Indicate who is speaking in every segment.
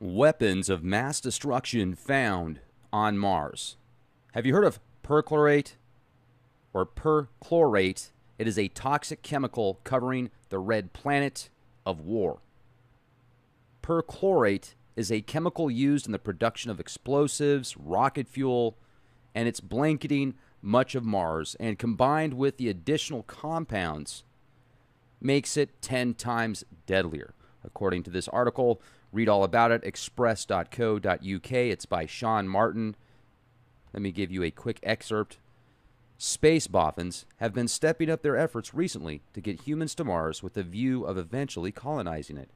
Speaker 1: Weapons of mass destruction found on Mars. Have you heard of perchlorate or perchlorate? It is a toxic chemical covering the red planet of war. Perchlorate is a chemical used in the production of explosives, rocket fuel, and it's blanketing much of Mars, and combined with the additional compounds makes it 10 times deadlier. According to this article, read all about it, express.co.uk. It's by Sean Martin. Let me give you a quick excerpt. Space boffins have been stepping up their efforts recently to get humans to Mars with the view of eventually colonizing it.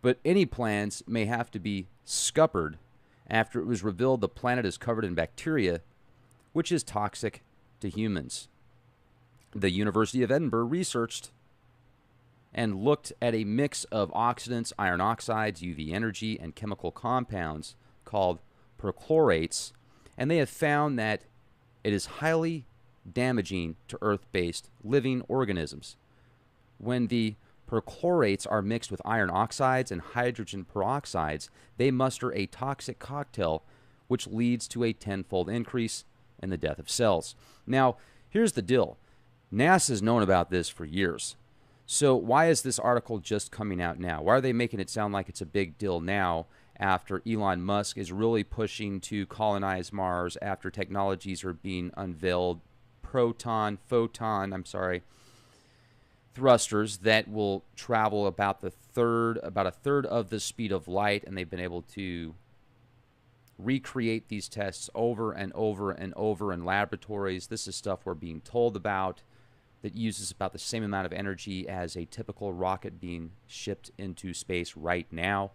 Speaker 1: But any plans may have to be scuppered after it was revealed the planet is covered in bacteria, which is toxic to humans. The University of Edinburgh researched and looked at a mix of oxidants, iron oxides, UV energy, and chemical compounds called perchlorates, and they have found that it is highly damaging to Earth-based living organisms. When the perchlorates are mixed with iron oxides and hydrogen peroxides, they muster a toxic cocktail which leads to a tenfold increase in the death of cells. Now, here's the deal. NASA's known about this for years. So why is this article just coming out now? Why are they making it sound like it's a big deal now after Elon Musk is really pushing to colonize Mars, after technologies are being unveiled, photon thrusters that will travel about a third of the speed of light, and they've been able to recreate these tests over and over and over in laboratories. This is stuff we're being told about that uses about the same amount of energy as a typical rocket being shipped into space right now.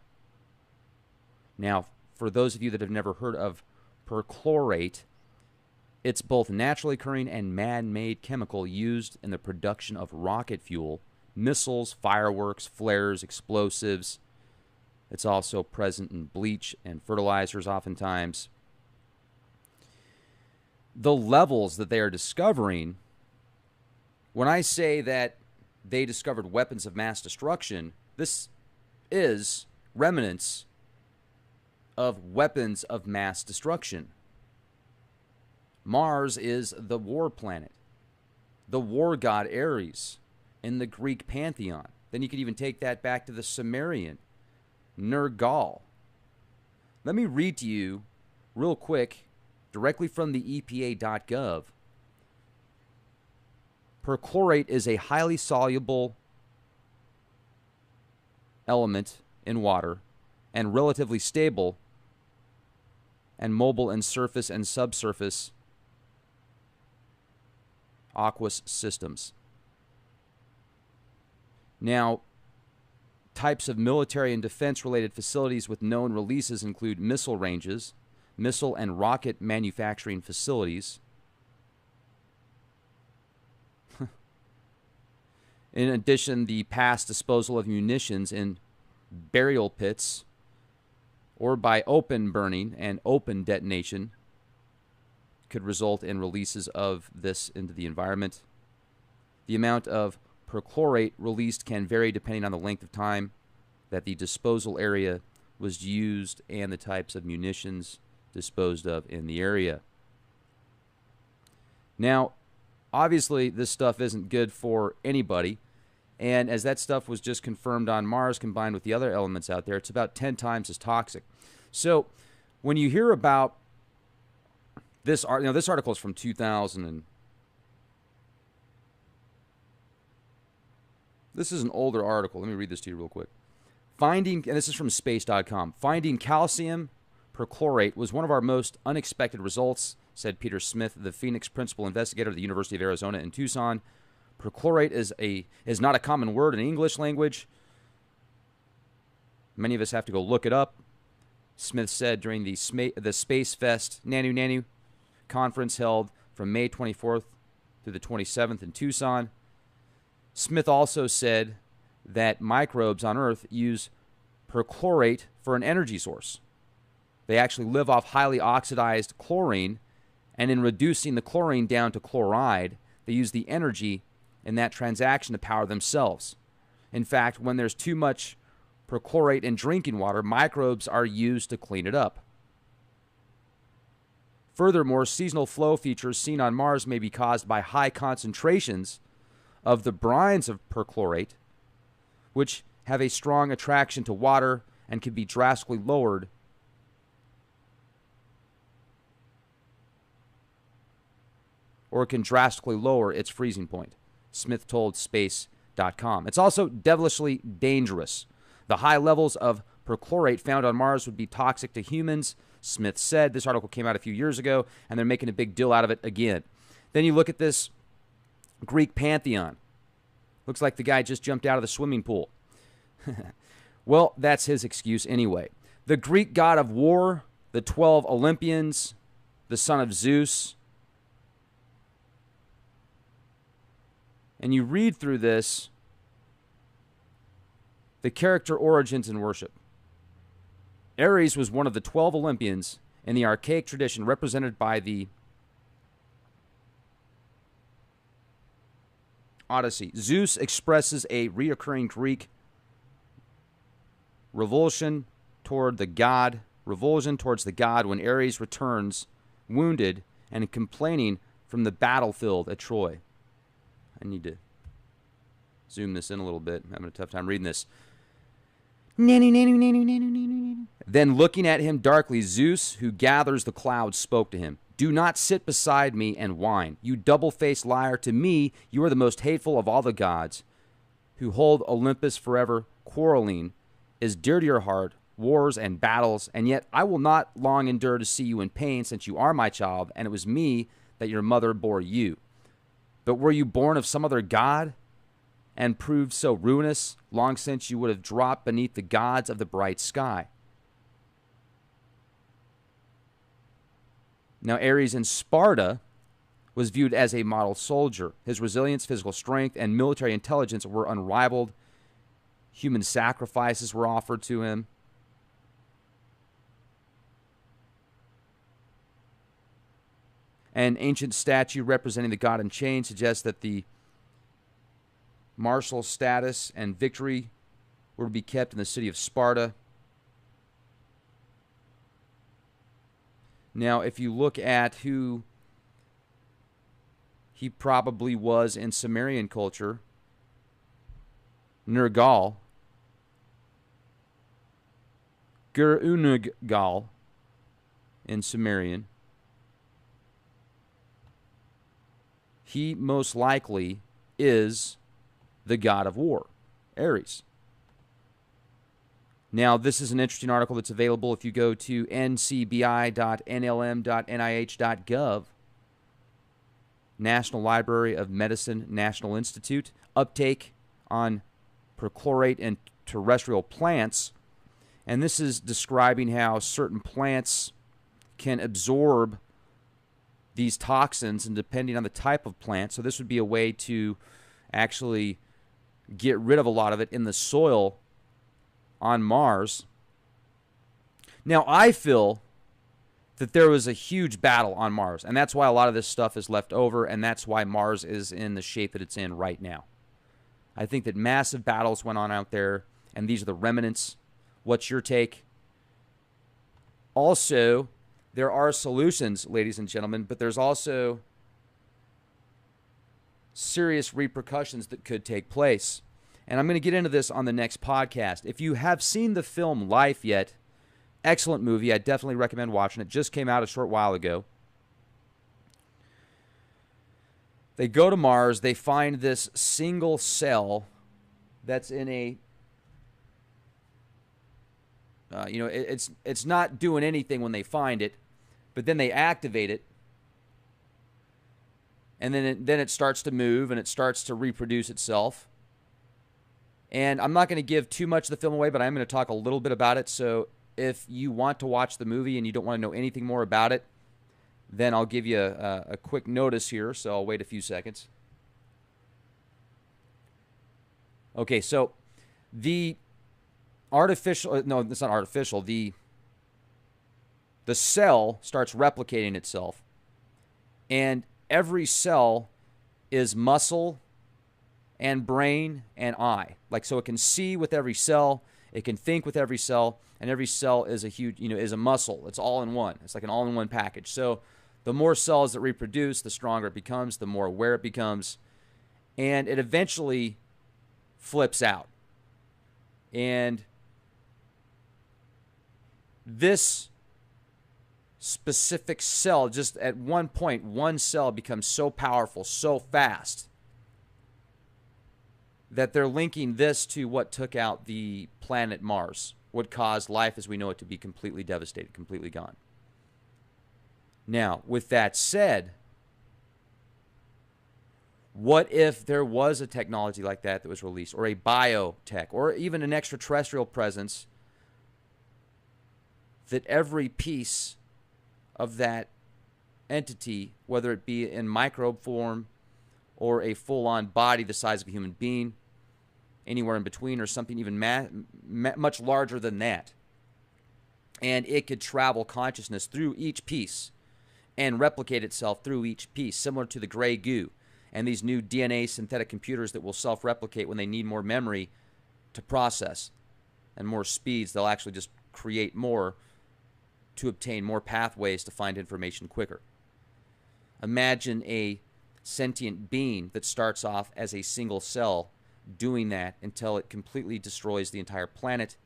Speaker 1: Now, for those of you that have never heard of perchlorate, it's both naturally occurring and man-made chemical used in the production of rocket fuel, missiles, fireworks, flares, explosives. It's also present in bleach and fertilizers oftentimes. The levels that they are discovering, when I say that they discovered weapons of mass destruction, this is remnants of weapons of mass destruction. Mars is the war planet, the war god Ares in the Greek pantheon. Then you could even take that back to the Sumerian, Nergal. Let me read to you real quick, directly from the EPA.gov. Perchlorate is a highly soluble element in water and relatively stable and mobile in surface and subsurface aqueous systems. Now, types of military and defense-related facilities with known releases include missile ranges, missile and rocket manufacturing facilities. In addition, the past disposal of munitions in burial pits or by open burning and open detonation could result in releases of this into the environment. The amount of perchlorate released can vary depending on the length of time that the disposal area was used and the types of munitions disposed of in the area. Now, obviously, this stuff isn't good for anybody, and as that stuff was just confirmed on Mars, combined with the other elements out there, it's about 10 times as toxic. So, when you hear about this, this article is from 2000, and this is an older article. Let me read this to you real quick. And this is from space.com. Finding calcium perchlorate was one of our most unexpected results, said Peter Smith, the Phoenix principal investigator at the University of Arizona in Tucson. Perchlorate is not a common word in English language. Many of us have to go look it up. Smith said during the Space Fest Nanu conference held from May 24th through the 27th in Tucson. Smith also said that microbes on Earth use perchlorate for an energy source. They actually live off highly oxidized chlorine, and in reducing the chlorine down to chloride, they use the energy in that transaction to power themselves. In fact, when there's too much perchlorate in drinking water, microbes are used to clean it up. Furthermore, seasonal flow features seen on Mars may be caused by high concentrations of the brines of perchlorate, which have a strong attraction to water and can be drastically lowered or can drastically lower its freezing point, Smith told Space.com. It's also devilishly dangerous. The high levels of perchlorate found on Mars would be toxic to humans, Smith said. This article came out a few years ago, and they're making a big deal out of it again. Then you look at this Greek pantheon. Looks like the guy just jumped out of the swimming pool. Well, that's his excuse anyway. The Greek god of war, the 12 Olympians, the son of Zeus. And you read through this, the character, origins, and worship. Ares was one of the 12 Olympians in the archaic tradition represented by the Odyssey. Zeus expresses a reoccurring Greek revulsion towards the god when Ares returns wounded and complaining from the battlefield at Troy. I need to zoom this in a little bit. I'm having a tough time reading this. Then looking at him darkly, Zeus, who gathers the clouds, spoke to him. Do not sit beside me and whine. You double-faced liar. To me, you are the most hateful of all the gods who hold Olympus forever. Quarreling is dear to your heart, wars and battles, and yet I will not long endure to see you in pain, since you are my child, and it was me that your mother bore you. But were you born of some other god and proved so ruinous, long since you would have dropped beneath the gods of the bright sky. Now, Ares in Sparta was viewed as a model soldier. His resilience, physical strength, and military intelligence were unrivaled. Human sacrifices were offered to him. An ancient statue representing the god in chains suggests that the martial status and victory were to be kept in the city of Sparta. Now, if you look at who he probably was in Sumerian culture, Nergal, Gur-Unug-Gal in Sumerian, he most likely is the god of war, Ares. Now, this is an interesting article that's available if you go to ncbi.nlm.nih.gov, National Library of Medicine, National Institute, uptake on perchlorate in terrestrial plants. And this is describing how certain plants can absorb these toxins, and depending on the type of plant. So this would be a way to actually get rid of a lot of it in the soil on Mars. Now, I feel that there was a huge battle on Mars, and that's why a lot of this stuff is left over, and that's why Mars is in the shape that it's in right now. I think that massive battles went on out there, and these are the remnants. What's your take? Also, there are solutions, ladies and gentlemen, but there's also serious repercussions that could take place. And I'm going to get into this on the next podcast. If you have seen the film Life yet, excellent movie. I definitely recommend watching it. Just came out a short while ago. They go to Mars. They find this single cell that's in a, it's not doing anything when they find it, but then they activate it, and then it starts to move and it starts to reproduce itself. And I'm not going to give too much of the film away, but I'm going to talk a little bit about it. So if you want to watch the movie and you don't want to know anything more about it, then I'll give you a quick notice here. So I'll wait a few seconds. Okay, so the artificial, no, it's not artificial. The cell starts replicating itself. And every cell is muscle and brain and eye. Like, so it can see with every cell. It can think with every cell, and every cell is a huge, is a muscle. It's all in one. It's like an all-in-one package. So the more cells that reproduce, the stronger it becomes, the more aware it becomes, and it eventually flips out. And this specific cell, just at one point, one cell becomes so powerful, so fast, that they're linking this to what took out the planet Mars, what caused life as we know it to be completely devastated, completely gone. Now, with that said, what if there was a technology like that was released, or a biotech, or even an extraterrestrial presence, that every piece of that entity, whether it be in microbe form or a full-on body the size of a human being, anywhere in between, or something even much larger than that, and it could travel consciousness through each piece and replicate itself through each piece, similar to the gray goo and these new DNA synthetic computers that will self-replicate when they need more memory to process and more speeds. They'll actually just create more to obtain more pathways to find information quicker. Imagine a sentient being that starts off as a single cell doing that until it completely destroys the entire planet,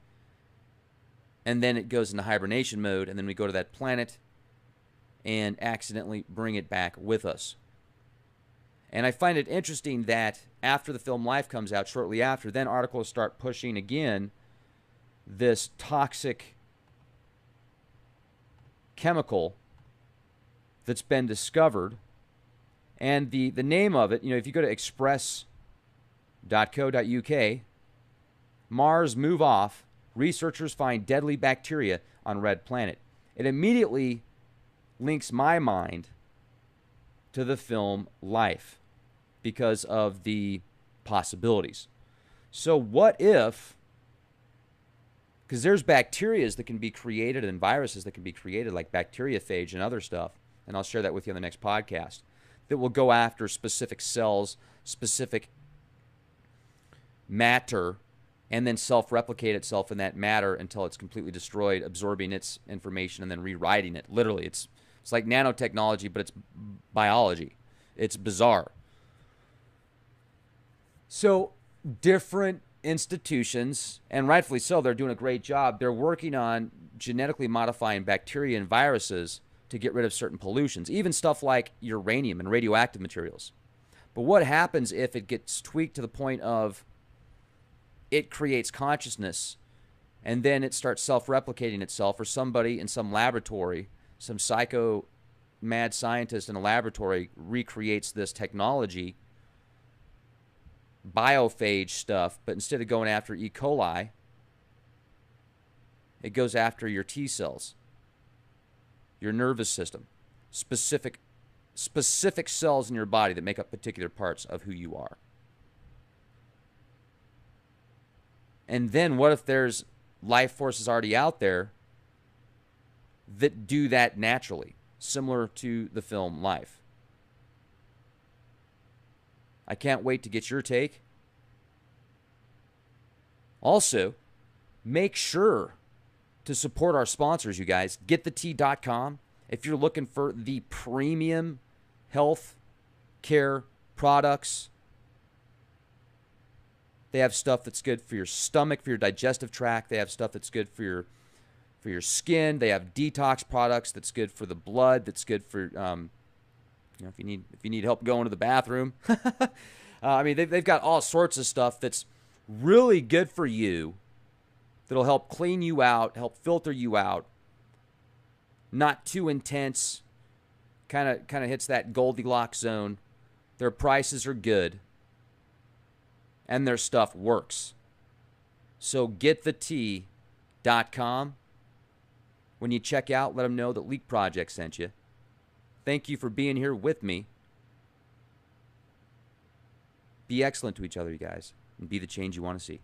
Speaker 1: and then it goes into hibernation mode, and then we go to that planet and accidentally bring it back with us. And I find it interesting that after the film Life comes out, shortly after, then articles start pushing again this toxic chemical that's been discovered. And the name of it, if you go to express.co.uk, Mars move off, researchers find deadly bacteria on red planet. It immediately links my mind to the film Life because of the possibilities. So what if, because there's bacteria that can be created and viruses that can be created, like bacteriophage and other stuff, and I'll share that with you on the next podcast, that will go after specific cells, specific matter, and then self-replicate itself in that matter until it's completely destroyed, absorbing its information and then rewriting it. Literally, it's like nanotechnology, but it's biology. It's bizarre. So different institutions, and rightfully so, they're doing a great job. They're working on genetically modifying bacteria and viruses to get rid of certain pollutions, even stuff like uranium and radioactive materials. But what happens if it gets tweaked to the point of it creates consciousness, and then it starts self-replicating itself, or somebody in some laboratory, some psycho mad scientist in a laboratory recreates this technology, biophage stuff, but instead of going after E. coli, it goes after your T cells, your nervous system, specific cells in your body that make up particular parts of who you are. And then what if there's life forces already out there that do that naturally, similar to the film Life? I can't wait to get your take. Also, make sure to support our sponsors, you guys. GetTheT.com. If you're looking for the premium health care products, they have stuff that's good for your stomach, for your digestive tract. They have stuff that's good for your skin. They have detox products that's good for the blood. That's good for if you need help going to the bathroom. I mean, they've got all sorts of stuff that's really good for you. That'll help clean you out, help filter you out. Not too intense. Kind of hits that Goldilocks zone. Their prices are good. And their stuff works. So GetTheT.com. When you check out, let them know that Leak Project sent you. Thank you for being here with me. Be excellent to each other, you guys, and be the change you want to see.